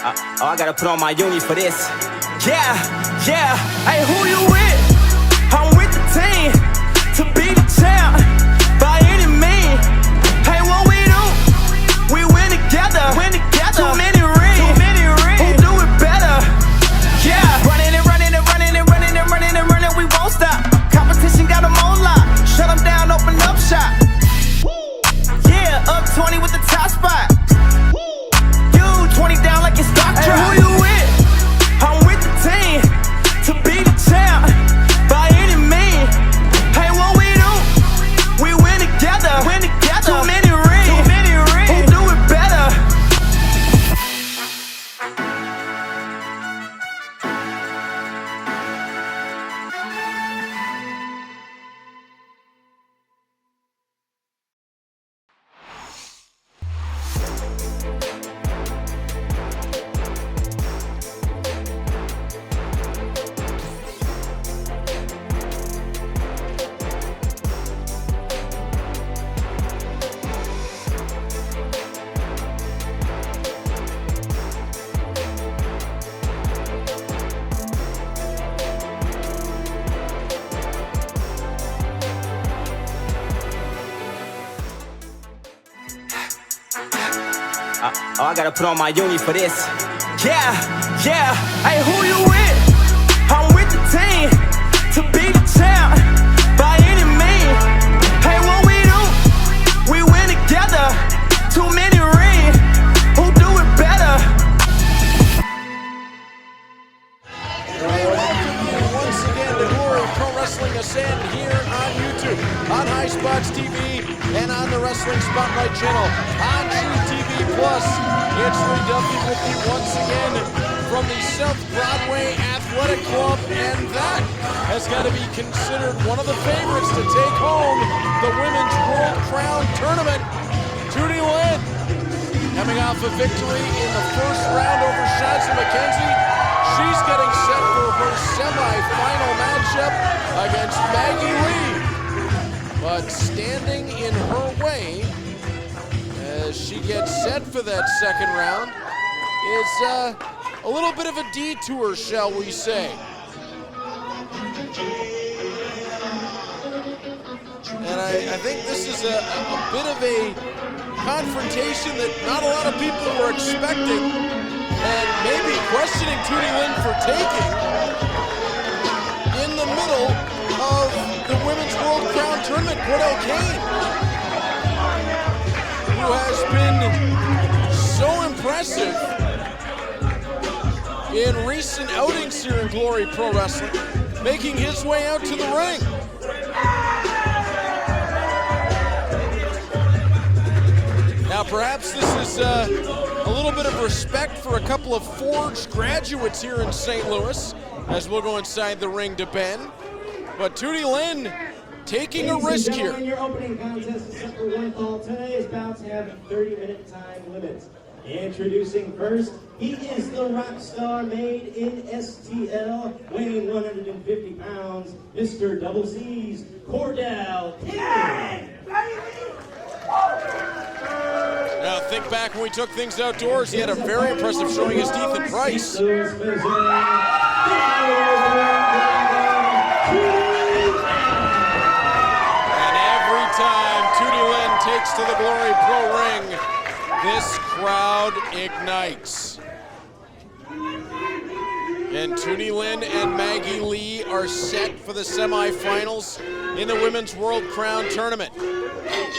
Oh, I gotta put on my uni for this. Yeah, yeah. Hey, who you with? I'm with the team to be the champ by any means. Hey, what we do? We win together. Too many rings. Who do it better? Yeah. Running and running and running and running and running and running. We won't stop. Competition got them on lock. Shut them down, open up shop. Yeah, up 20 with the top spot. 20 down like it's stock drop. Hey, who you with? I'm with the team to be the champ by any means. Hey, what we do? We win together. Too many rings. Who do it better? Oh, I gotta put on my uni for this. Yeah, yeah. Hey, who you with? I'm with the team to be the champ by any means. Hey, what we do? We win together. Too many rings. Who do it better? Once again to Glory Pro Wrestling Ascend here on YouTube, on High Spots TV, and on the Wrestling Spotlight channel, on True TV Plus. It's Lee Duffy with you once again from the South Broadway Athletic Club, and that has got to be considered one of the favorites to take home the Women's World Crown Tournament. Tootie Lynn coming off a victory in the first round over Shazza McKenzie. She's getting set for her semi-final matchup against Maggie Lee. But standing in her way as she gets set for that second round is a little bit of a detour, shall we say. And I think this is a bit of a confrontation that not a lot of people were expecting and maybe questioning Tootie Lynn for taking in the middle of the Women's World Crown Tournament. Cordell Cain, who has been so impressive in recent outings here in Glory Pro Wrestling, making his way out to the ring. Now perhaps this is a little bit of respect for a couple of Forge graduates here in St. Louis, as we'll go inside the ring to Ben. But Tootie Lynn taking a risk here. Your opening contest is set for one fall. Today is about to have a 30-minute time limit. Introducing first, he is the rock star made in STL, weighing 150 pounds, Mr. Double C's Cordell. Cain, Now think back when we took things outdoors, he had a very impressive showing his teeth in Price. And every time Tootie Lynn takes to the Glory Pro ring, this crowd ignites. And Tootie Lynn and Maggie Lee are set for the semifinals in the Women's World Crown Tournament.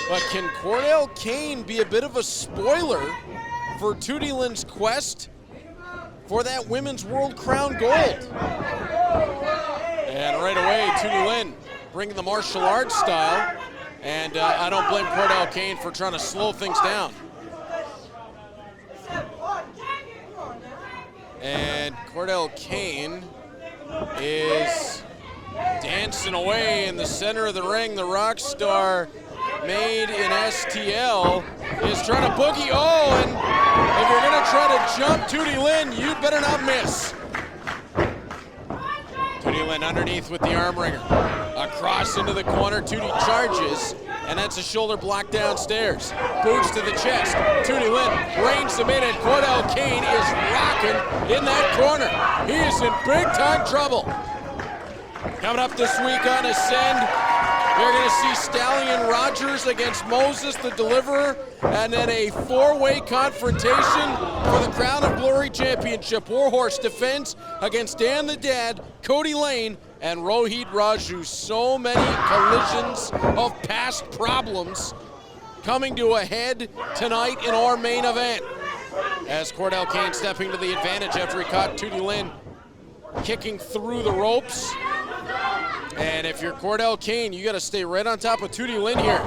But can Cordell Cain be a bit of a spoiler for Tootie Lynn's quest for that Women's World Crown gold? And right away, Tootie Lynn bringing the martial arts style, and I don't blame Cordell Cain for trying to slow things down. And Cordell Cain is dancing away in the center of the ring. The rock star made in STL is trying to boogie. Oh, and if you're gonna try to jump Tootie Lynn, you better not miss. Tootie Lynn underneath with the arm wringer. Across into the corner, Tootie charges. and that's a shoulder block downstairs. Boots to the chest. Tootie Lynn reins him in, and Cordell Cain is rocking in that corner. He is in big-time trouble. Coming up this week on Ascend, you're going to see Stallion Rogers against Moses the Deliverer, and then a four-way confrontation for the Crown of Glory Championship. Warhorse defends against Dan the Dad, Kody Lane, and Rohit Raju. So many collisions of past problems coming to a head tonight in our main event. As Cordell Cain stepping to the advantage after he caught Tootie Lynn kicking through the ropes. And if you're Cordell Cain, you got to stay right on top of Tootie Lynn here.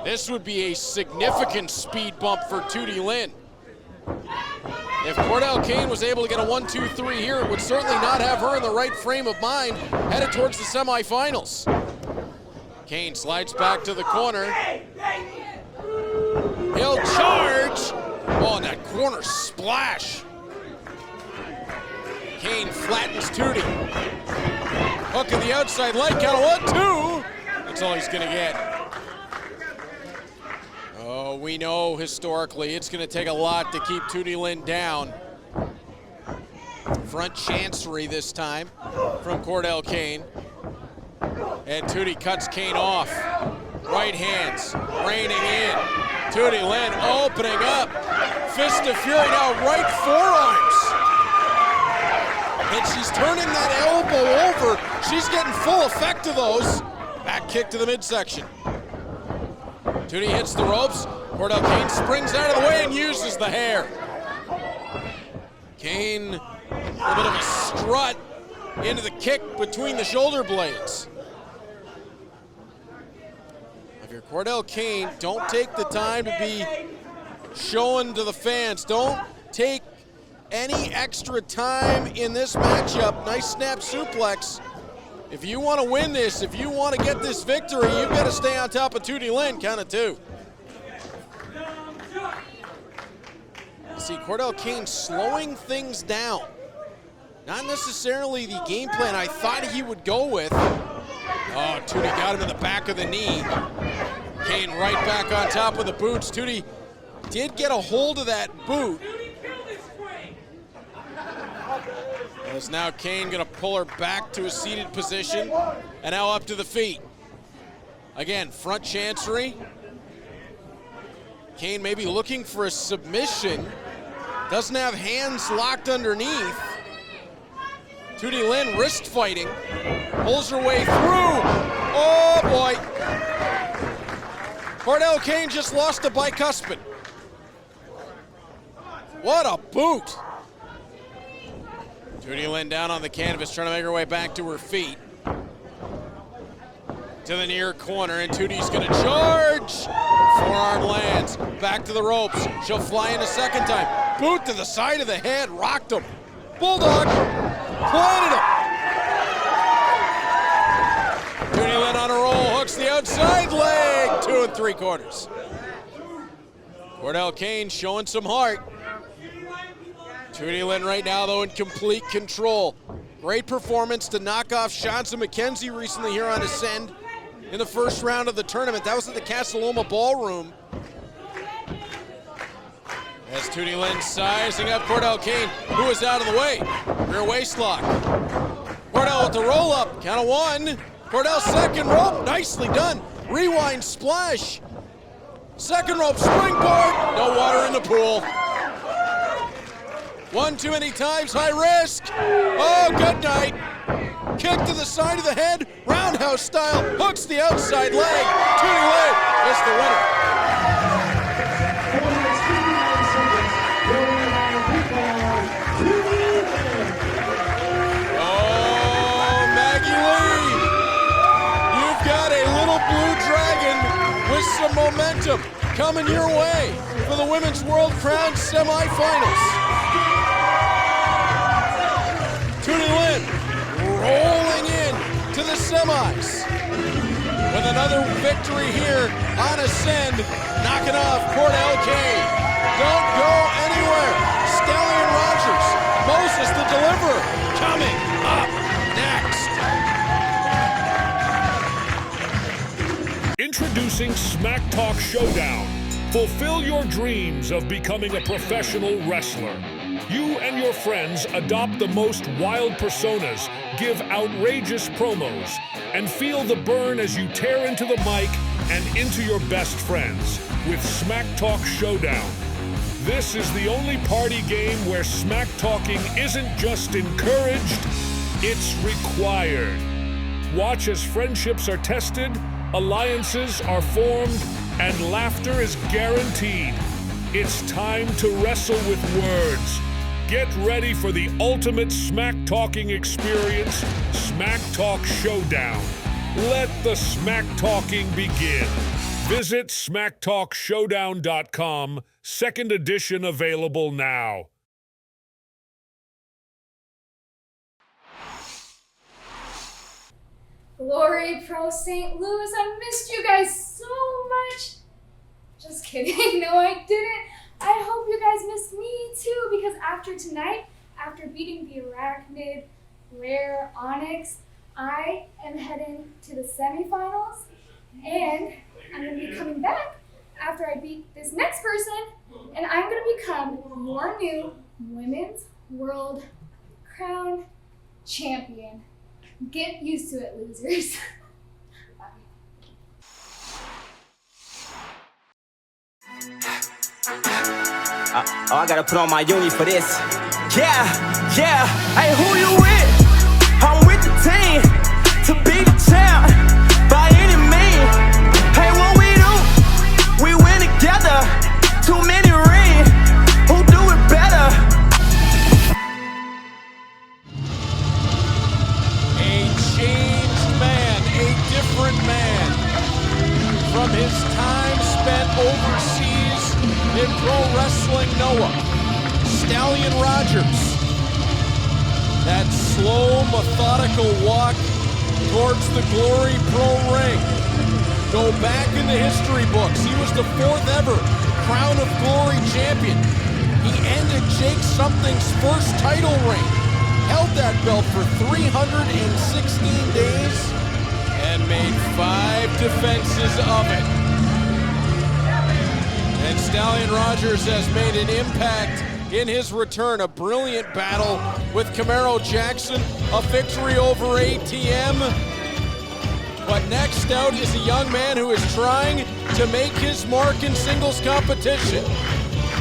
This would be a significant speed bump for Tootie Lynn. If Cordell Cain was able to get a 1-2-3 here, it would certainly not have her in the right frame of mind headed towards the semifinals. Cain slides back to the corner. He'll charge. Oh, and that corner splash. Cain flattens Tootie. Hook in the outside leg, count of 1-2. That's all he's gonna get. Oh, we know historically it's gonna take a lot to keep Tootie Lynn down. Front chancery this time from Cordell Cain. And Tootie cuts Cain off. Right hands, reining in. Tootie Lynn opening up. Fist of fury now, right forearms. And she's turning that elbow over. She's getting full effect of those. Back kick to the midsection. Tootie hits the ropes. Cordell Cain springs out of the way and uses the hair. Cain, a bit of a strut into the kick between the shoulder blades. If you're Cordell Cain, don't take the time to be showing to the fans. Don't take any extra time in this matchup. Nice snap suplex. If you want to win this, if you want to get this victory, you've got to stay on top of Tootie Lynn, count of 2. See, Cordell Cain slowing things down. Not necessarily the game plan I thought he would go with. Oh, Tootie got him in the back of the knee. Cain right back on top of the boots. Tootie did get a hold of that boot. As now Cain gonna pull her back to a seated position, and now up to the feet. Again, front chancery. Cain maybe looking for a submission. Doesn't have hands locked underneath. Tootie Lynn wrist fighting. Pulls her way through. Oh boy. Cordell Cain just lost a bicuspid. What a boot. Tootie Lynn down on the canvas, trying to make her way back to her feet. To the near corner, and Tootie's gonna charge. Forearm lands, back to the ropes. She'll fly in a second time. Boot to the side of the head, rocked him. Bulldog, planted him. Tootie Lynn on a roll, hooks the outside leg, 2 3/4. Cordell Cain showing some heart. Tootie Lynn right now, though, in complete control. Great performance to knock off Shanza McKenzie recently here on Ascend in the first round of the tournament. That was at the Casaloma Ballroom. As Tootie Lynn sizing up Cordell Cain, who is out of the way. Rear waist lock. Cordell with the roll up, count of 1. Cordell second rope, nicely done. Rewind splash. Second rope springboard, no water in the pool. 1 too many times, high risk. Oh, good night. Kick to the side of the head, roundhouse style, hooks the outside leg. Tootie Lynn is the winner. Oh, Maggie Lee, you've got a little blue dragon with some momentum coming your way for the Women's World Crown semifinals. Tootie Lynn rolling in to the semis with another victory here on Ascend, knocking off Cordell Cain. Don't go anywhere. Stallion Rogers, Moses the Deliverer, coming up next. Introducing Smack Talk Showdown. Fulfill your dreams of becoming a professional wrestler. You and your friends adopt the most wild personas, give outrageous promos, and feel the burn as you tear into the mic and into your best friends with Smack Talk Showdown. This is the only party game where smack talking isn't just encouraged, it's required. Watch as friendships are tested, alliances are formed, and laughter is guaranteed. It's time to wrestle with words. Get ready for the ultimate smack talking experience, Smack Talk Showdown. Let the smack talking begin. Visit smacktalkshowdown.com, second edition available now. Glory Pro St. Louis, I missed you guys so much. Just kidding, no I didn't. I hope you guys missed me too, because after tonight, after beating the Arachnid Rare Onyx, I am heading to the semifinals, and I'm going to be coming back after I beat this next person, and I'm going to become your new Women's World Crown Champion. Get used to it, losers. I gotta put on my uni for this. Yeah. Hey, who you with? I'm with the team to be the champ by any means. Hey, what we do? We win together. Too many rings. Who do it better? A changed man, a different man. From his time spent overseas in pro wrestling Noah, Stallion Rogers. That slow, methodical walk towards the Glory Pro ring. Go back in the history books. He was the 4th ever Crown of Glory champion. He ended Jake Something's first title reign. Held that belt for 316 days and made 5 defenses of it. And Stallion Rogers has made an impact in his return. A brilliant battle with Camaro Jackson, a victory over ATM. But next out is a young man who is trying to make his mark in singles competition.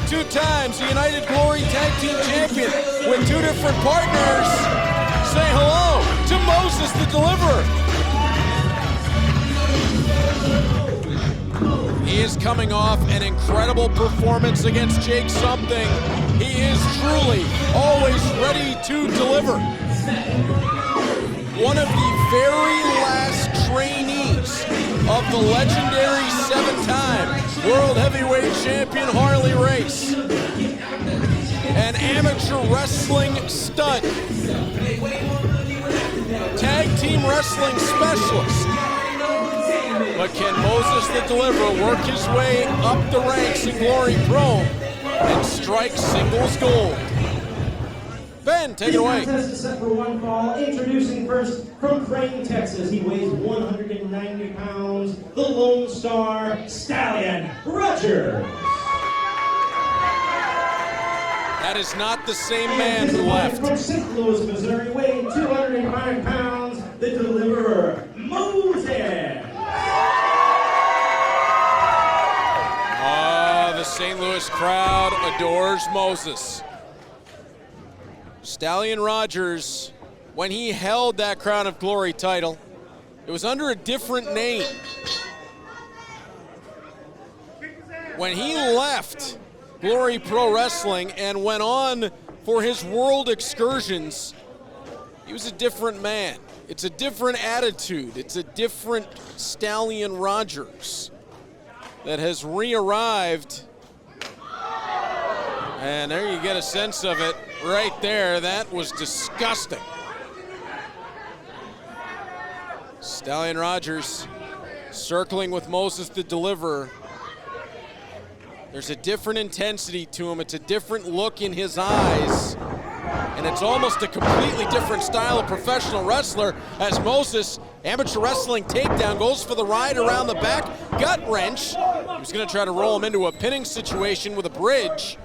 2 times the United Glory Tag Team Champion with 2 different partners. Say hello to Moses the Deliverer. He is coming off an incredible performance against Jake Something. He is truly always ready to deliver. One of the very last trainees of the legendary 7-time World Heavyweight Champion Harley Race. An amateur wrestling stud. Tag team wrestling specialist. But can Moses the Deliverer work his way up the ranks in Glory Pro and strike singles gold? Ben, take it away. This contest is set for one fall. Introducing first from Crane, Texas. He weighs 190 pounds. The Lone Star, Stallion Rogers. That is not the same man who left. From St. Louis, Missouri, weighing 205 pounds. The Deliverer, Moses. The St. Louis crowd adores Moses. Stallion Rogers, when he held that Crown of Glory title, it was under a different name. When he left Glory Pro Wrestling and went on for his world excursions, he was a different man. It's a different attitude. It's a different Stallion Rogers that has re-arrived. And there you get a sense of it right there. That was disgusting. Stallion Rogers circling with Moses the Deliverer. There's a different intensity to him. It's a different look in his eyes. And it's almost a completely different style of professional wrestler as Moses, amateur wrestling takedown, goes for the ride around the back, gut wrench. He was going to try to roll him into a pinning situation with a bridge,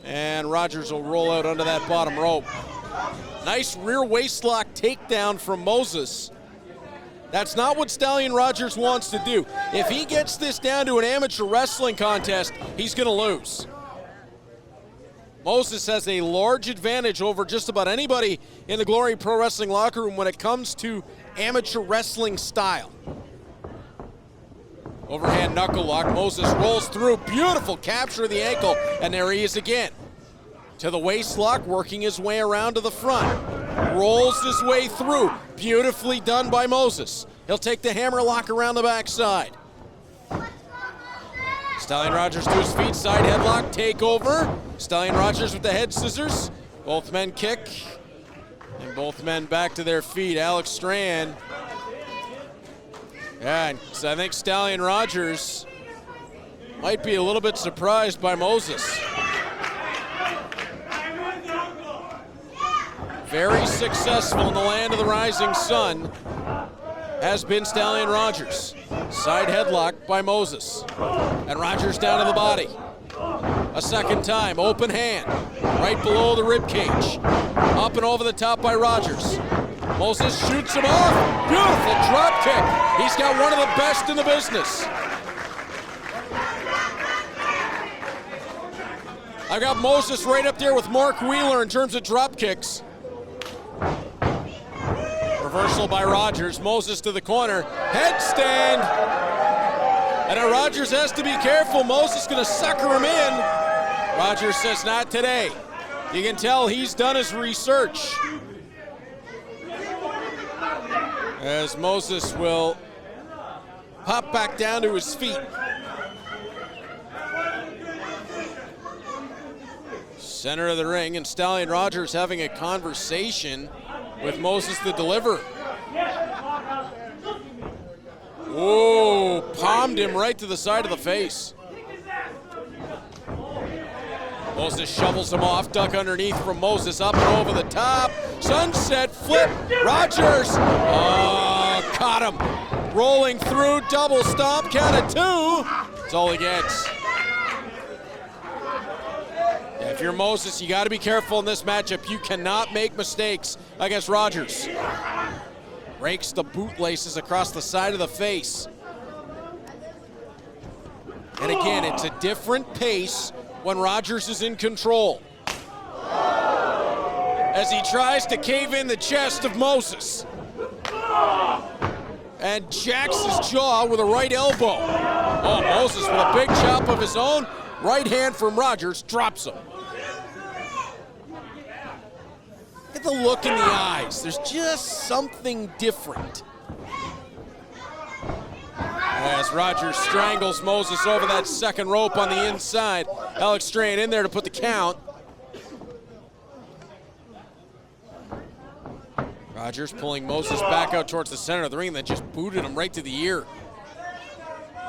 and Rogers will roll out under that bottom rope. Nice rear waistlock takedown from Moses. That's not what Stallion Rogers wants to do. If he gets this down to an amateur wrestling contest, he's going to lose. Moses has a large advantage over just about anybody in the Glory Pro Wrestling locker room when it comes to amateur wrestling style. Overhand knuckle lock. Moses rolls through. Beautiful capture of the ankle, and there he is again. To the waist lock, working his way around to the front. Rolls his way through. Beautifully done by Moses. He'll take the hammer lock around the backside. Stallion Rogers to his feet, side headlock, takeover. Stallion Rogers with the head scissors. Both men kick, and both men back to their feet. Alex Strand. Yeah, and so I think Stallion Rogers might be a little bit surprised by Moses. Very successful in the land of the rising sun has been Stallion Rogers. Side headlock by Moses. And Rogers down to the body. A second time, open hand, right below the rib cage. Up and over the top by Rogers. Moses shoots him off. Beautiful drop kick. He's got one of the best in the business. I got Moses right up there with Mark Wheeler in terms of drop kicks. Reversal by Rogers. Moses to the corner. Headstand. And now Rogers has to be careful. Moses going to sucker him in. Rogers says not today. You can tell he's done his research. As Moses will pop back down to his feet. Center of the ring, and Stallion Rogers having a conversation with Moses the Deliverer. Whoa, palmed him right to the side of the face. Moses shovels him off, duck underneath from Moses, up and over the top. Sunset flip, Rogers. Oh, caught him. Rolling through, double stomp, count of two. That's all he gets. Yeah, if you're Moses, you got to be careful in this matchup. You cannot make mistakes against Rogers. Rakes the bootlaces across the side of the face. And again, it's a different pace when Rogers is in control. As he tries to cave in the chest of Moses. And jacks his jaw with a right elbow. Oh, Moses with a big chop of his own. Right hand from Rogers, drops him. Look at the look in the eyes. There's just something different. As Rogers strangles Moses over that second rope on the inside. Alex Strand in there to put the count. Rogers pulling Moses back out towards the center of the ring, that just booted him right to the ear.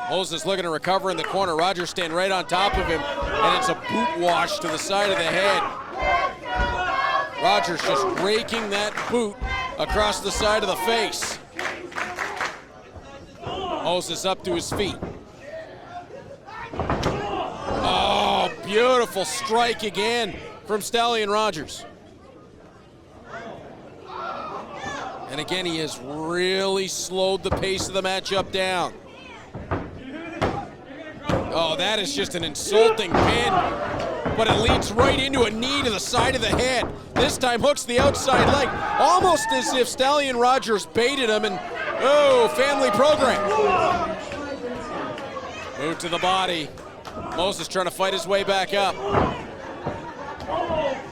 Moses looking to recover in the corner. Rogers staying right on top of him, and it's a boot wash to the side of the head. Rogers just raking that boot across the side of the face. Moses up to his feet. Oh, beautiful strike again from Stallion Rogers. And again, he has really slowed the pace of the matchup down. Oh, that is just an insulting pin, but it leads right into a knee to the side of the head. This time hooks the outside leg, almost as if Stallion Rogers baited him, and oh, family program. Move to the body. Moses trying to fight his way back up.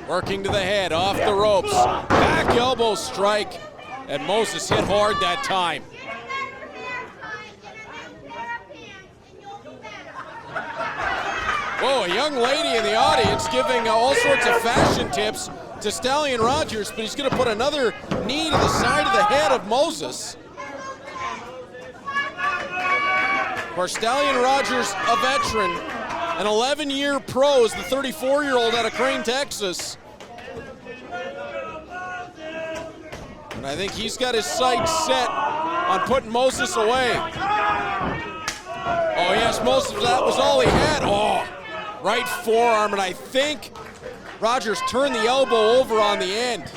Working to the head, off the ropes. Back elbow strike, and Moses hit hard that time. Whoa, a young lady in the audience giving all sorts of fashion tips to Stallion Rogers, but he's going to put another knee to the side of the head of Moses. Of course, Stallion Rogers, a veteran, an 11-year pro, is the 34-year-old out of Crane, Texas. I think he's got his sights set on putting Moses away. Oh yes, most of that was all he had. Oh, right forearm, and I think Rogers turned the elbow over on the end.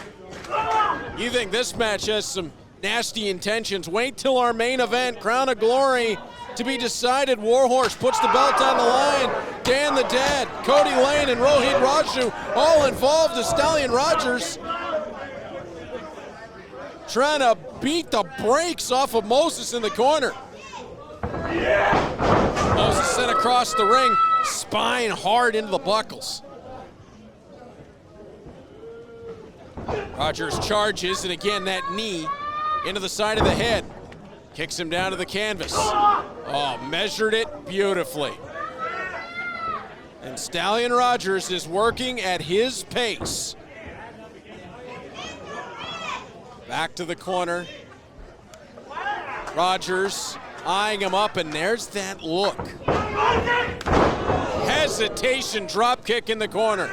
You think this match has some nasty intentions? Wait till our main event, Crown of Glory, to be decided. Warhorse puts the belt on the line. Dan the Dad, Kody Lane, and Rohit Raju all involved as Stallion Rogers trying to beat the brakes off of Moses in the corner. Moses sent across the ring, spine hard into the buckles. Rogers charges, and again that knee into the side of the head. Kicks him down to the canvas. Oh, measured it beautifully. And Stallion Rogers is working at his pace. Back to the corner. Rogers eyeing him up, and there's that look. Hesitation, drop kick in the corner.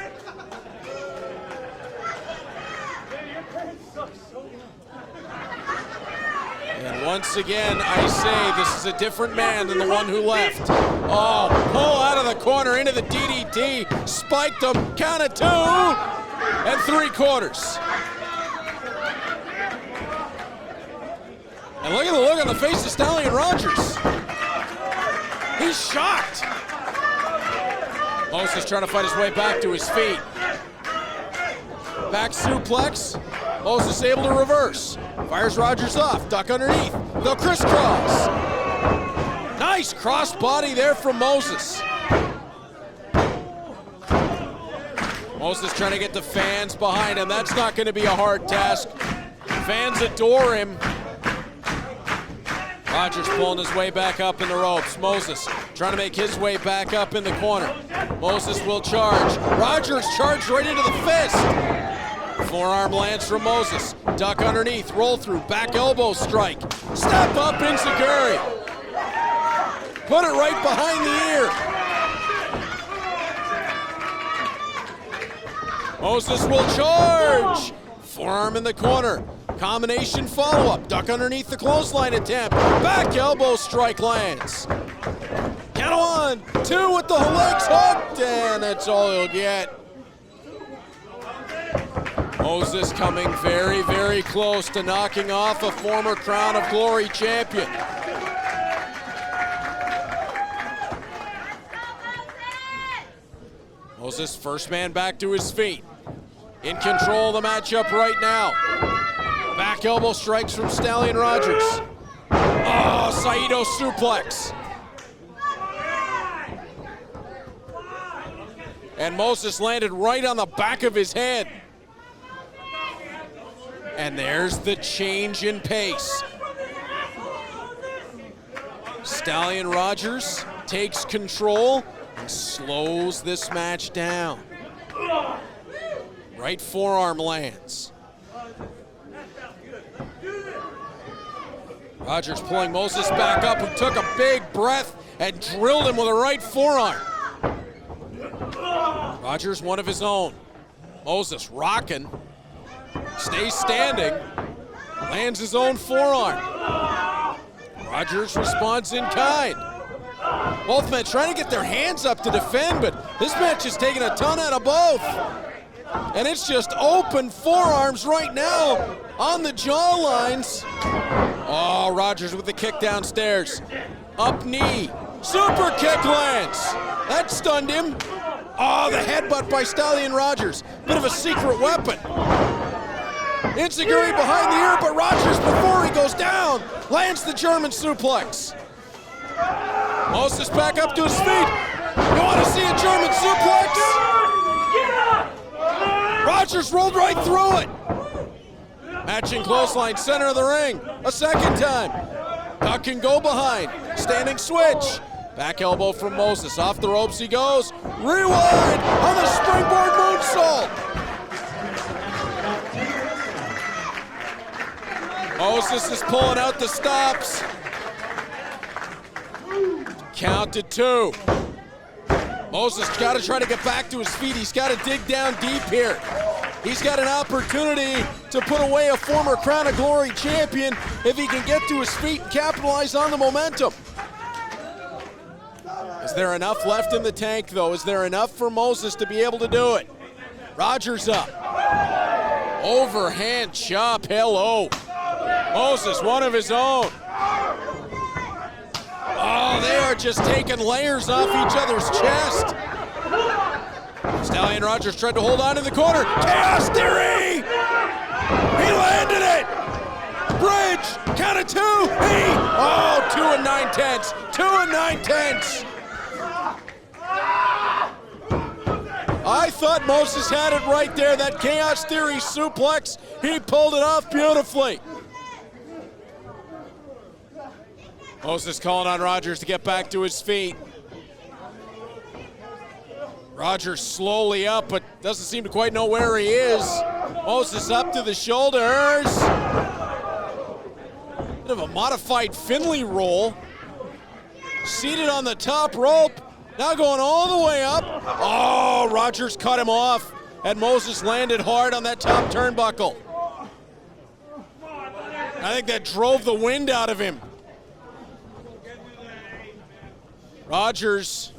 And once again, I say this is a different man than the one who left. Oh, pull out of the corner into the DDT. Spiked him, count of 2 and 3/4. And look at the look on the face of Stallion Rogers. He's shocked. Moses trying to fight his way back to his feet. Back suplex. Moses able to reverse. Fires Rogers off. Duck underneath. They'll crisscross. Nice cross body there from Moses. Moses trying to get the fans behind him. That's not going to be a hard task. Fans adore him. Rogers pulling his way back up in the ropes. Moses trying to make his way back up in the corner. Moses will charge. Rogers charged right into the fist. Forearm lands from Moses. Duck underneath, roll through, back elbow strike. Step up enziguri. Put it right behind the ear. Moses will charge. Forearm in the corner. Combination follow-up. Duck underneath the clothesline attempt. Back elbow strike lands. Count of 1, 2 with the legs hooked, and that's all he'll get. Moses coming very, very close to knocking off a former Crown of Glory champion. Moses, first man back to his feet. In control of the matchup right now. Back elbow strikes from Stallion Rogers. Oh, Saito suplex. And Moses landed right on the back of his head. And there's the change in pace. Stallion Rogers takes control and slows this match down. Right forearm lands. Rogers pulling Moses back up, who took a big breath and drilled him with a right forearm. Rogers, one of his own. Moses rocking, stays standing, lands his own forearm. Rogers responds in kind. Both men trying to get their hands up to defend, but this match is taking a ton out of both. And it's just open forearms right now on the jaw lines. Oh, Rogers with the kick downstairs. Up knee. Super kick lands. That stunned him. Oh, the headbutt by Stallion Rogers. Bit of a secret weapon. Enziguri behind the ear, but Rogers, before he goes down, lands the German suplex. Moses back up to his feet. You want to see a German suplex? Rogers rolled right through it. Matching clothesline, center of the ring. A second time. Duck can go behind. Standing switch. Back elbow from Moses. Off the ropes he goes. Rewind on the springboard moonsault. Moses is pulling out the stops. Count to 2. Moses got to try to get back to his feet. He's got to dig down deep here. He's got an opportunity to put away a former Crown of Glory champion if he can get to his feet and capitalize on the momentum. Is there enough left in the tank, though? Is there enough for Moses to be able to do it? Rogers up. Overhand chop, hello. Moses, one of his own. Oh, they are just taking layers off each other's chest. Stallion Rogers tried to hold on in the corner. Chaos Theory! He landed it! Bridge, count of 2, oh, 2 and 9/10, 2 and 9/10. I thought Moses had it right there, that Chaos Theory suplex. He pulled it off beautifully. Moses calling on Rogers to get back to his feet. Rogers slowly up, but doesn't seem to quite know where he is. Moses up to the shoulders. Bit of a modified Finley roll. Seated on the top rope. Now going all the way up. Oh, Rogers cut him off, and Moses landed hard on that top turnbuckle. I think that drove the wind out of him. Rogers,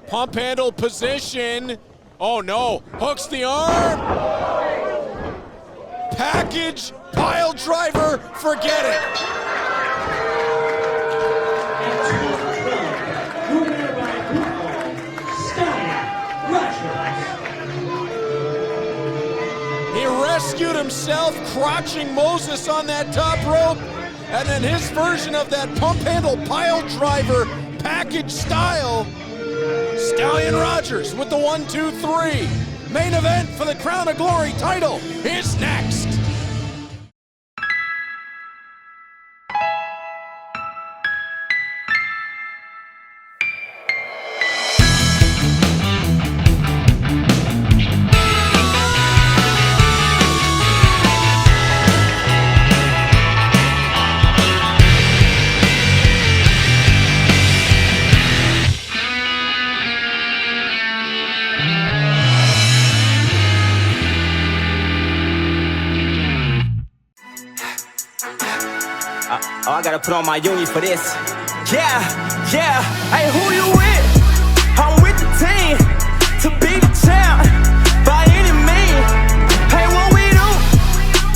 pump handle position. Oh no, hooks the arm. Package, pile driver, forget it. He rescued himself, crotching Moses on that top rope, and then his version of that pump handle pile driver package style. Stallion Rogers with the 1, 2, 3. Main event for the Crown of Glory title is next. Oh, I gotta put on my uni for this. Yeah, yeah. Hey, who you with? I'm with the team to be the champ by any means. Hey, what we do?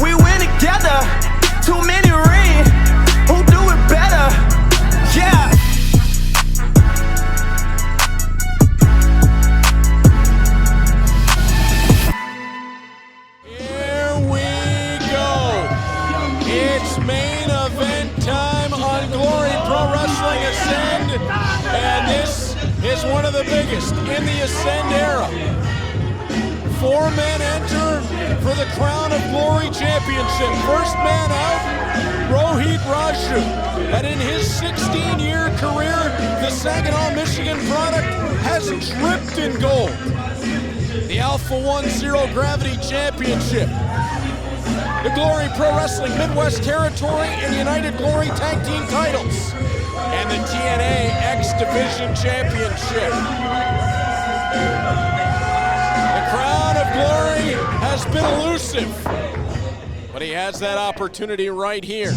We win together. Too many rings. Who do it better? Yeah. Here we go. It's main event time on Glory Pro Wrestling Ascend, and this is one of the biggest in the Ascend era. 4 men enter for the Crown of Glory Championship. First man out, Rohit Raju, and in his 16-year career, the Saginaw, Michigan product has dripped in gold. The Alpha 1 Zero Gravity Championship, the Glory Pro Wrestling Midwest Territory and United Glory Tag Team titles, and the TNA X Division Championship. The Crown of Glory has been elusive, but he has that opportunity right here.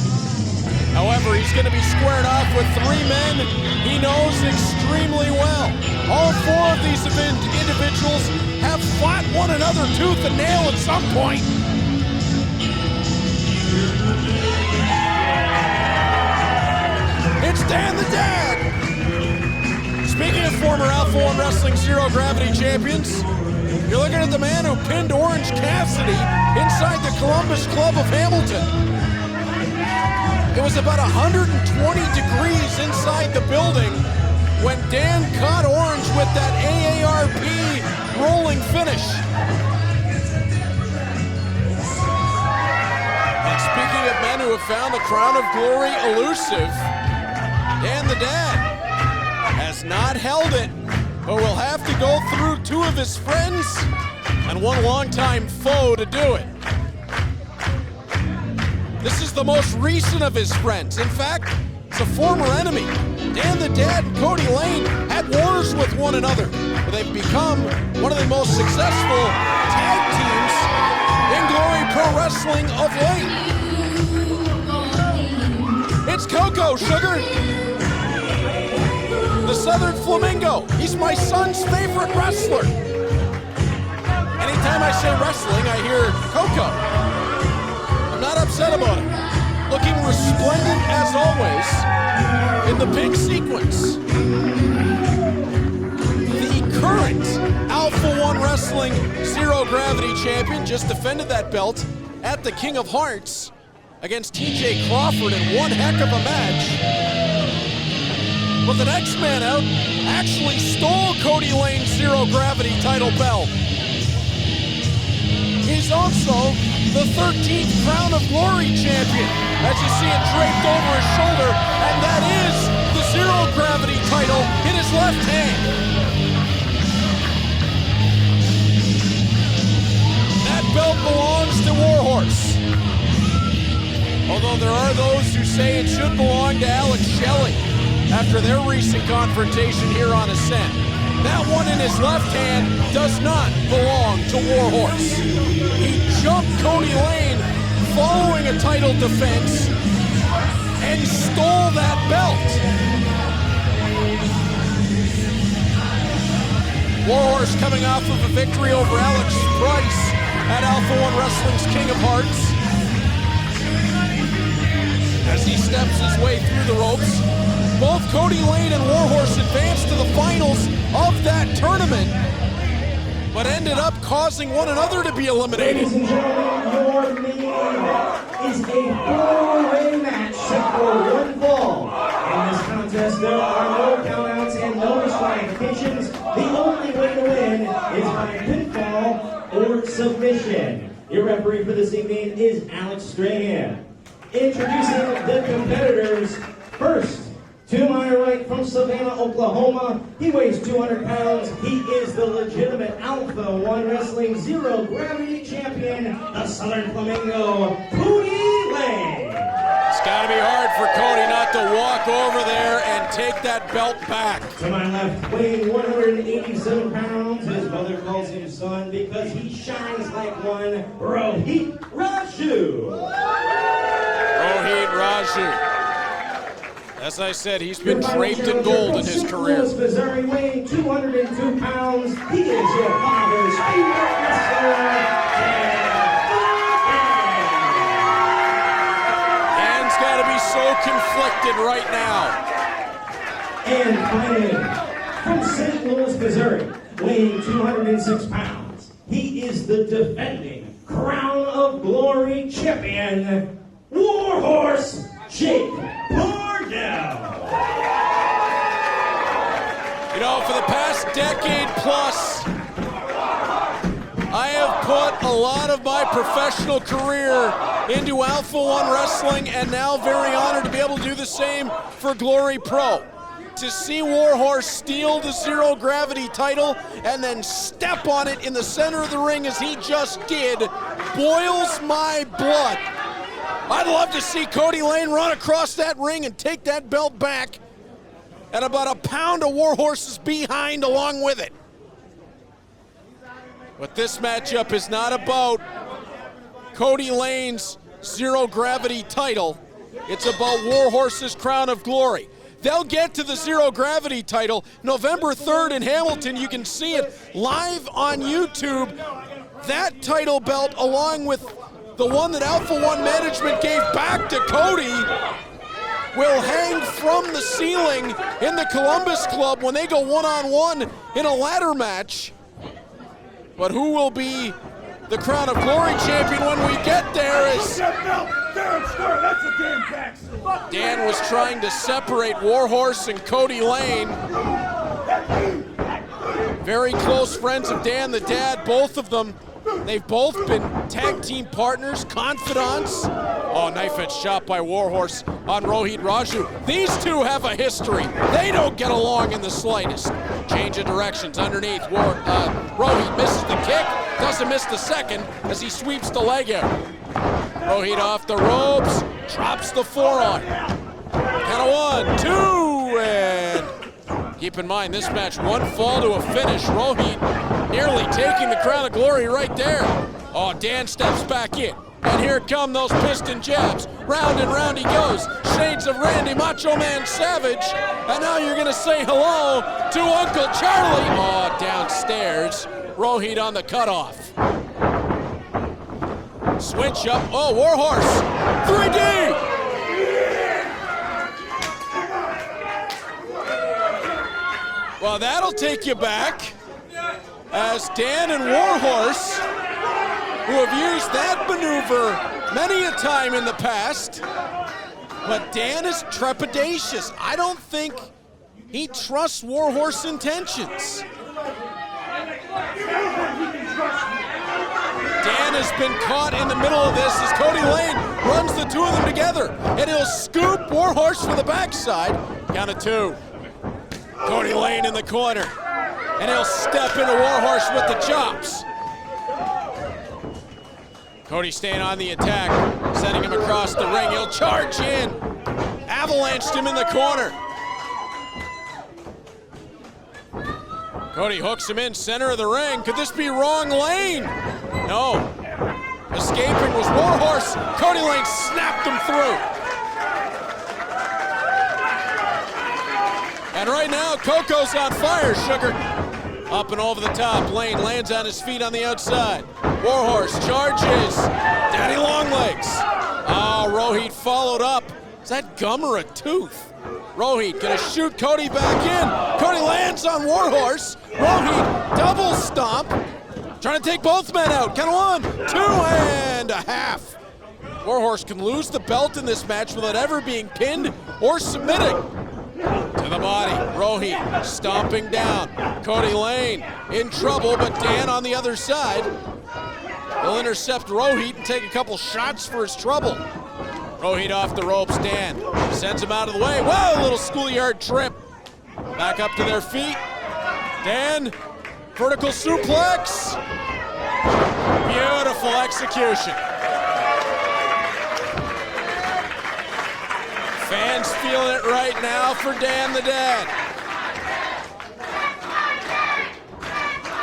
However, he's going to be squared off with 3 men he knows extremely well. All 4 of these individuals have fought one another tooth and nail at some point. It's Dan the Dad! Speaking of former Alpha 1 Wrestling Zero Gravity champions, you're looking at the man who pinned Orange Cassidy inside the Columbus Club of Hamilton. It was about 120 degrees inside the building when Dan caught Orange with that AARP rolling finish. And speaking of men who have found the Crown of Glory elusive, Dan the Dad has not held it, but will have to go through 2 of his friends and 1 longtime foe to do it. This is the most recent of his friends. In fact, it's a former enemy. Dan the Dad and Kody Lane had wars with one another, but they've become one of the most successful tag teams wrestling of late. It's Coco, sugar. The Southern Flamingo. He's my son's favorite wrestler. Anytime I say wrestling, I hear Coco. I'm not upset about it. Looking resplendent as always in the big sequence. The current Alpha One Wrestling Zero Gravity champion just defended that belt at the King of Hearts against TJ Crawford in one heck of a match. But the next man out actually stole Kody Lane's Zero Gravity title belt. He's also the 13th Crown of Glory champion, as you see it draped over his shoulder, and that is the Zero Gravity title in his left hand. That belt belongs to Warhorse. Although there are those who say it should belong to Alex Shelley after their recent confrontation here on Ascent. That one in his left hand does not belong to Warhorse. He jumped Kody Lane following a title defense and stole that belt. Warhorse coming off of a victory over Alex Price at Alpha One Wrestling's King of Hearts. As he steps his way through the ropes, both Kody Lane and Warhorse advanced to the finals of that tournament, but ended up causing one another to be eliminated. Ladies and gentlemen, your main event is a four-way match set for one fall. In this contest, there are no countouts and no disqualifications. The only way to win is by pinfall or submission. Your referee for this evening is Alex Strahan. Introducing the competitors first. To my right, from Savannah, Oklahoma, he weighs 200 pounds. He is the legitimate Alpha One Wrestling Zero Gravity champion, the Southern Flamingo, Kody Lane. It's got to be hard for Kody not to walk over there and take that belt back. To my left, weighing 187 pounds, his mother calls him son because he shines like one, Rohit Raju. Rohit Raju. As I said, he's been draped in gold in his career. Missouri, weighing 202 pounds. He is your father's favorite wrestler. Dan's got to be so conflicted right now. And finally, from St. Louis, Missouri, weighing 206 pounds. He is the defending Crown of Glory champion, Warhorse Jake Parnell. You know, for the past decade plus, I have put a lot of my professional career into Alpha One Wrestling, and now very honored to be able to do the same for Glory Pro. To see Warhorse steal the Zero Gravity title and then step on it in the center of the ring as he just did boils my blood. I'd love to see Kody Lane run across that ring and take that belt back, and about a pound of Warhorse's behind along with it. But this matchup is not about Kody Lane's Zero Gravity title. It's about Warhorse's Crown of Glory. They'll get to the Zero Gravity title November 3rd in Hamilton. You can see it live on YouTube. That title belt, along with the one that Alpha One management gave back to Kody, will hang from the ceiling in the Columbus Club when they go one-on-one in a ladder match. But who will be the Crown of Glory champion when we get there is... Dan was trying to separate Warhorse and Kody Lane. Very close friends of Dan the Dad, both of them. They've both been tag team partners, confidants. Oh, knife edge shot by Warhorse on Rohit Raju. These two have a history. They don't get along in the slightest. Change of directions underneath. Rohit misses the kick, doesn't miss the second as he sweeps the leg out. Rohit off the ropes, drops the forearm. Count of 1, 2, and keep in mind this match, one fall to a finish. Rohit nearly taking the Crown of Glory right there. Oh, Dan steps back in. And here come those piston jabs. Round and round he goes. Shades of Randy, Macho Man Savage. And now you're gonna say hello to Uncle Charlie. Oh, downstairs. Rohit on the cutoff. Switch up. Oh, Warhorse. 3D. Well, that'll take you back. As Dan and Warhorse, who have used that maneuver many a time in the past, but Dan is trepidatious. I don't think he trusts Warhorse's intentions. Dan has been caught in the middle of this as Kody Lane runs the two of them together, and he'll scoop Warhorse for the backside. Count of 2. Kody Lane in the corner, and he'll step into Warhorse with the chops. Kody staying on the attack, sending him across the ring. He'll charge in, avalanched him in the corner. Kody hooks him in center of the ring. Could this be wrong Lane? No. Escaping was Warhorse. Kody Lane snapped him through. And right now, Coco's on fire, Sugar. Up and over the top. Lane lands on his feet on the outside. Warhorse charges. Daddy Longlegs. Oh, Rohit followed up. Is that gum or a tooth? Rohit gonna shoot Kody back in. Kody lands on Warhorse. Rohit double stomp. Trying to take both men out. Count of 1, 2, and a half. Warhorse can lose the belt in this match without ever being pinned or submitting. To the body, Rohit stomping down. Kody Lane in trouble, but Dan on the other side. He'll intercept Rohit and take a couple shots for his trouble. Rohit off the ropes, Dan sends him out of the way. Whoa, a little schoolyard trip. Back up to their feet. Dan, vertical suplex. Beautiful execution. Fans feeling it right now for Dan the Dad.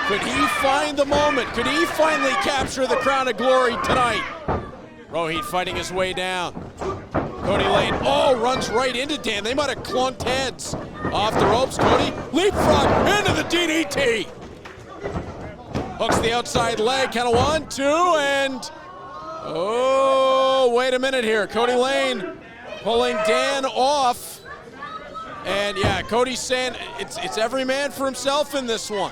Could he find the moment? Could he finally capture the crown of glory tonight? Rohit fighting his way down. Kody Lane, runs right into Dan. They might have clunked heads. Off the ropes, Kody, leapfrog into the DDT. Hooks the outside leg, count of 1, 2, and wait a minute here. Kody Lane pulling Dan off. And yeah, Cody's saying it's every man for himself in this one.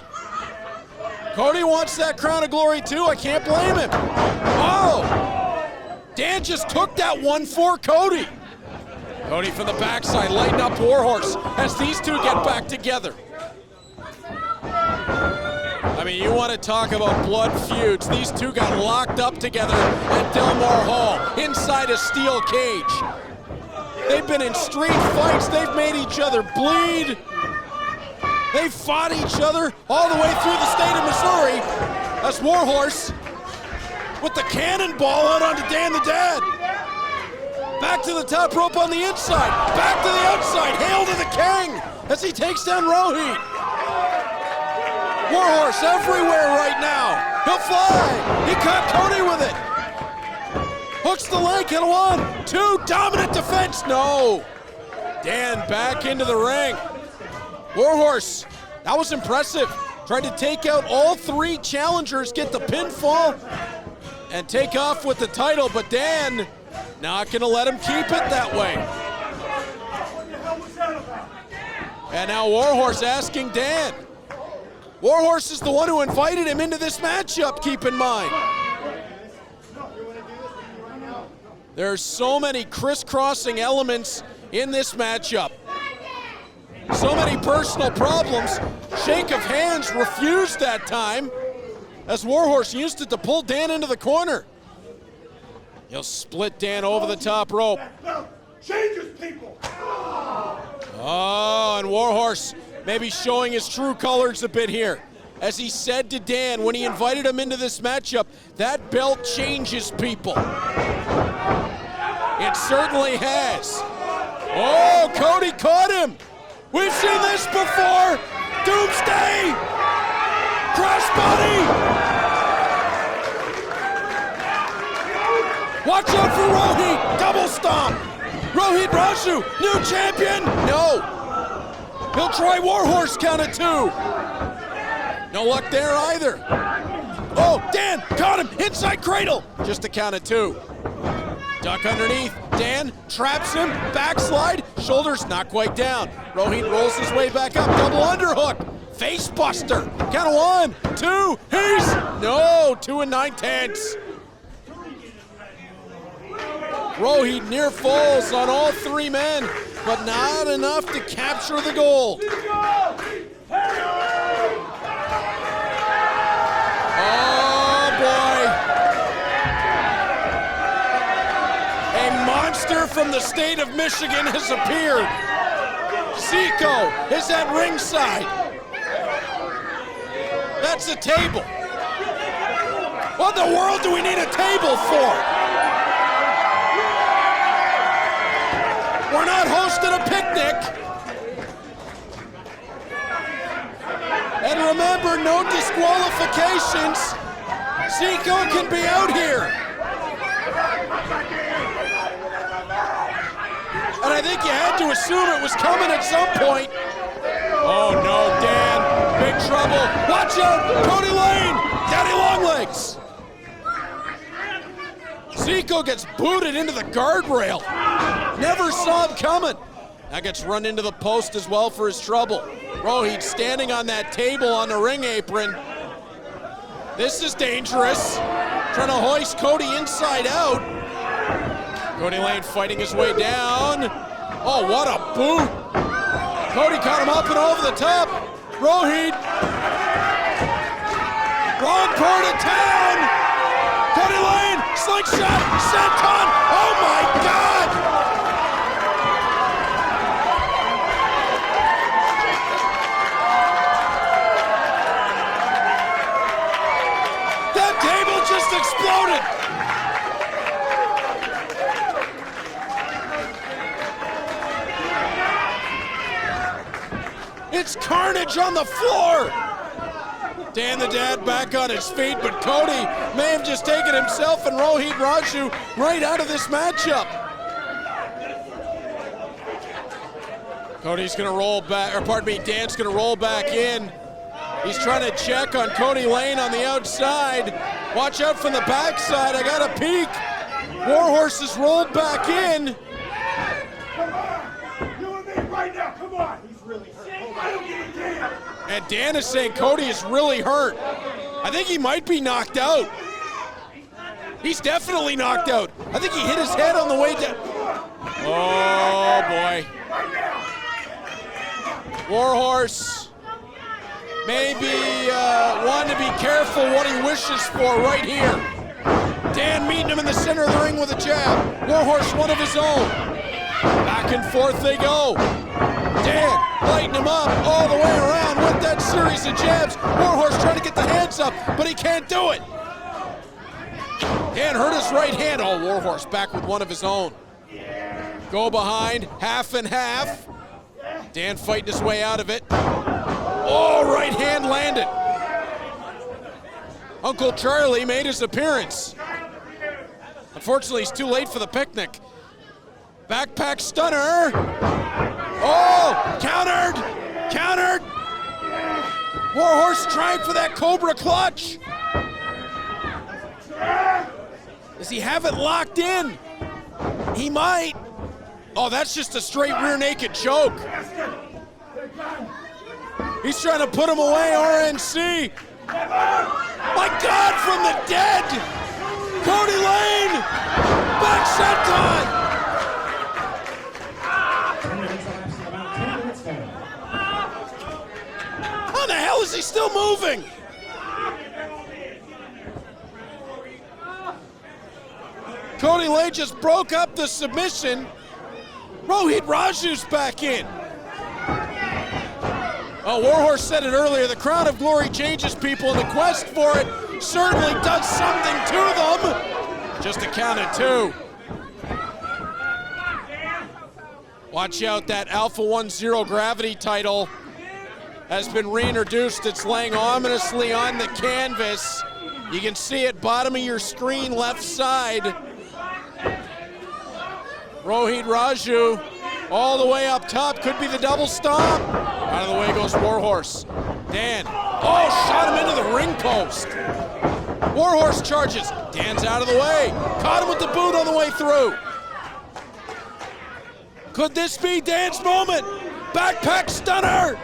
Kody wants that crown of glory too, I can't blame him. Oh! Dan just took that one for Kody. Kody from the backside, lighting up Warhorse as these two get back together. I mean, you want to talk about blood feuds. These two got locked up together at Delmar Hall, inside a steel cage. They've been in street fights. They've made each other bleed. They've fought each other all the way through the state of Missouri. That's Warhorse with the cannonball out onto Dan the Dad. Back to the top rope on the inside. Back to the outside. Hail to the king as he takes down Rohit. Warhorse everywhere right now. He'll fly. He caught Kody with it. Hooks the leg, hit 1, 2, dominant defense, no. Dan back into the ring. Warhorse, that was impressive. Tried to take out all 3 challengers, get the pinfall, and take off with the title, but Dan not gonna let him keep it that way. And now Warhorse asking Dan. Warhorse is the one who invited him into this matchup, keep in mind. There's so many crisscrossing elements in this matchup. So many personal problems. Shake of hands refused that time as Warhorse used it to pull Dan into the corner. He'll split Dan over the top rope. Changes people. Oh, and Warhorse maybe showing his true colors a bit here. As he said to Dan when he invited him into this matchup, that belt changes people. It certainly has. Oh, Kody caught him. We've seen this before. Doomsday. Crossbody. Watch out for Rohit. Double stomp. Rohit Raju, new champion. No. He'll try Warhorse, count of 2. No luck there either. Oh, Dan caught him. Inside cradle. Just a count of 2. Duck underneath. Dan traps him. Backslide. Shoulders not quite down. Rohit rolls his way back up. Double underhook. Face buster. Count of 1, 2. He's no 2 9/10. Rohit near falls on all 3 men, but not enough to capture the gold. Oh boy. A monster from the state of Michigan has appeared. Zico is at ringside. That's a table. What in the world do we need a table for? We're not hosting a picnic. And remember, no disqualifications. Zico can be out here. And I think you had to assume it was coming at some point. Oh no, Dan, big trouble. Watch out, Cody Lane, Daddy Longlegs. Zico gets booted into the guardrail. Never saw him coming. That gets run into the post as well for his trouble. Rohit standing on that table on the ring apron. This is dangerous. Trying to hoist Cody inside out. Cody Lane fighting his way down. Oh, what a boot. Cody caught him up and over the top. Rohit. Wrong part of town. Cody Lane, slingshot, senton. Oh my God. That table just exploded. It's carnage on the floor. Dan the Dad back on his feet, but Cody may have just taken himself and Rohit Raju right out of this matchup. Cody's gonna roll back, or pardon me, Dan's gonna roll back in. He's trying to check on Cody Lane on the outside. Watch out from the backside, I got a peek. Warhorse is rolled back in. Come on! You and me right now, come on! He's really hurt. I don't give a damn! And Dan is saying Cody is really hurt. I think he might be knocked out. He's definitely knocked out. I think he hit his head on the way down. Oh boy. Warhorse maybe wanting to be careful what he wishes for right here. Dan meeting him in the center of the ring with a jab. Warhorse one of his own. Back and forth they go. Dan lighting him up all the way around with that series of jabs. Warhorse trying to get the hands up, but he can't do it. Dan hurt his right hand. Oh, Warhorse back with one of his own. Go behind, half and half. Dan fighting his way out of it. Oh, right hand landed. Uncle Charlie made his appearance. Unfortunately, he's too late for the picnic. Backpack stunner. Oh, countered, countered. Warhorse trying for that Cobra clutch. Does he have it locked in? He might. Oh, that's just a straight rear naked choke. He's trying to put him away, RNC. My God, from the dead. Cody Lane, back senton. How the hell is he still moving? Cody Lane just broke up the submission. Rohit Raju's back in. Oh, Warhorse said it earlier, the crown of glory changes people, and the quest for it certainly does something to them. Just a count of 2. Watch out, that Alpha 1-0 gravity title has been reintroduced. It's laying ominously on the canvas. You can see it bottom of your screen left side. Rohit Raju all the way up top, could be the double stomp. Out of the way goes Warhorse. Dan, oh, shot him into the ring post. Warhorse charges, Dan's out of the way. Caught him with the boot on the way through. Could this be Dan's moment? Backpack stunner.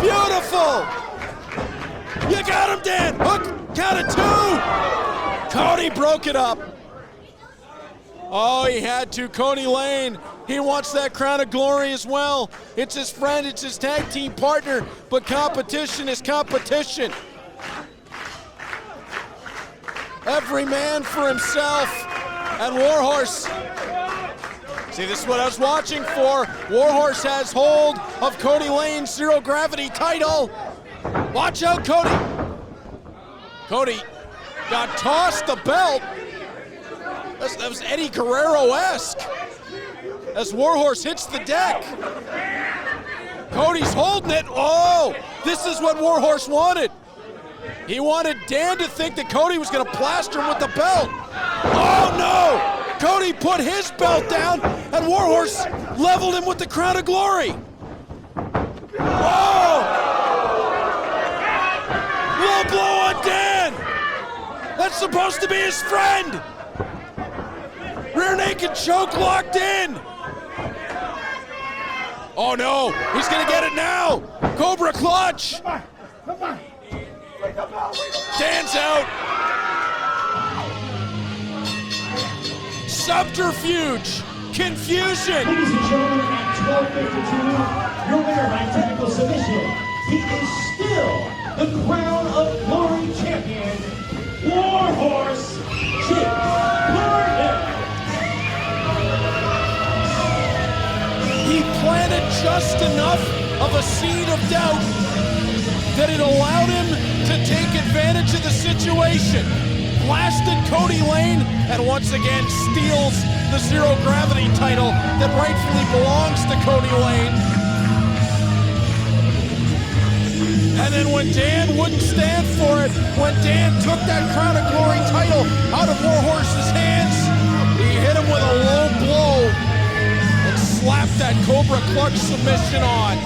Beautiful. You got him, Dan. Hook, count of 2. Kody broke it up. Oh, he had to. Kody Lane, he wants that crown of glory as well. It's his friend, it's his tag team partner, but competition is competition. Every man for himself. And Warhorse, see, this is what I was watching for. Warhorse has hold of Kody Lane's zero gravity title. Watch out, Kody. Kody got tossed the belt. That was Eddie Guerrero-esque as Warhorse hits the deck. Cody's holding it. Oh, this is what Warhorse wanted. He wanted Dan to think that Kody was going to plaster him with the belt. Oh, no! Kody put his belt down, and Warhorse leveled him with the crown of glory. Oh! Low blow on Dan! That's supposed to be his friend! Rear naked choke locked in. Oh no, he's gonna get it now. Cobra clutch. Come on. Dan's out. Subterfuge, confusion. Ladies and gentlemen, at 12:52, your winner by technical submission. He is still the Crown of Glory champion, Warhorse Parnell. He planted just enough of a seed of doubt that it allowed him to take advantage of the situation. Blasted Kody Lane and once again steals the zero gravity title that rightfully belongs to Kody Lane. And then when Dan wouldn't stand for it, when Dan took that Crown of Glory title out of Warhorse's hands, he hit him with a low blow and slapped that Cobra clutch submission on.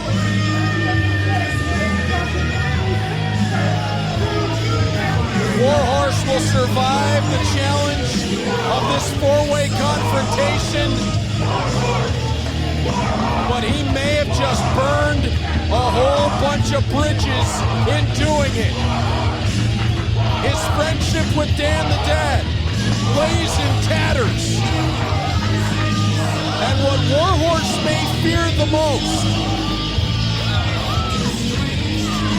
Warhorse will survive the challenge of this four-way confrontation, but he may have just burned a whole bunch of bridges in doing it. His friendship with Dan the Dad lays in tatters. And what Warhorse may fear the most,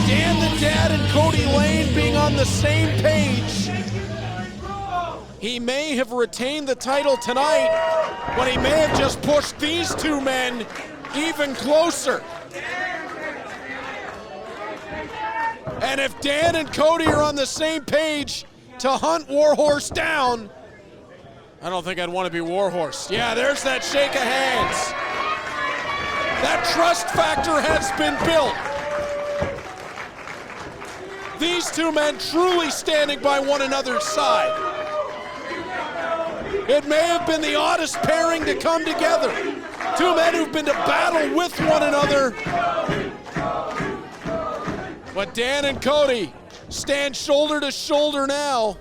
Dan the Dad and Kody Lane being on the same page, he may have retained the title tonight, but he may have just pushed these two men even closer. And if Dan and Kody are on the same page to hunt Warhorse down, I don't think I'd want to be Warhorse. Yeah, there's that shake of hands. That trust factor has been built. These two men truly standing by one another's side. It may have been the oddest pairing to come together. Two men who've been to battle with one another. But Dan and Kody stand shoulder to shoulder now.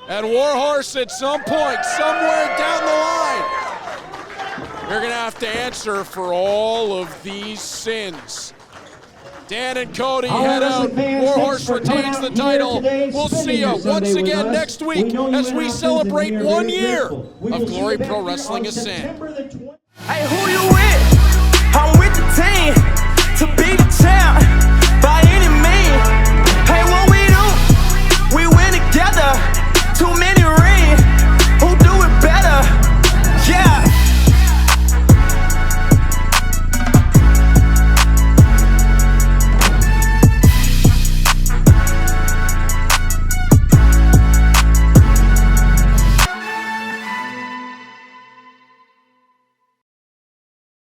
And Warhorse at some point, somewhere down the line, you're gonna have to answer for all of these sins. Dan and Kody head out. Warhorse retains the title. We'll see you once again next week as we celebrate 1 year of Glory Pro Wrestling Ascend. Hey, who you with?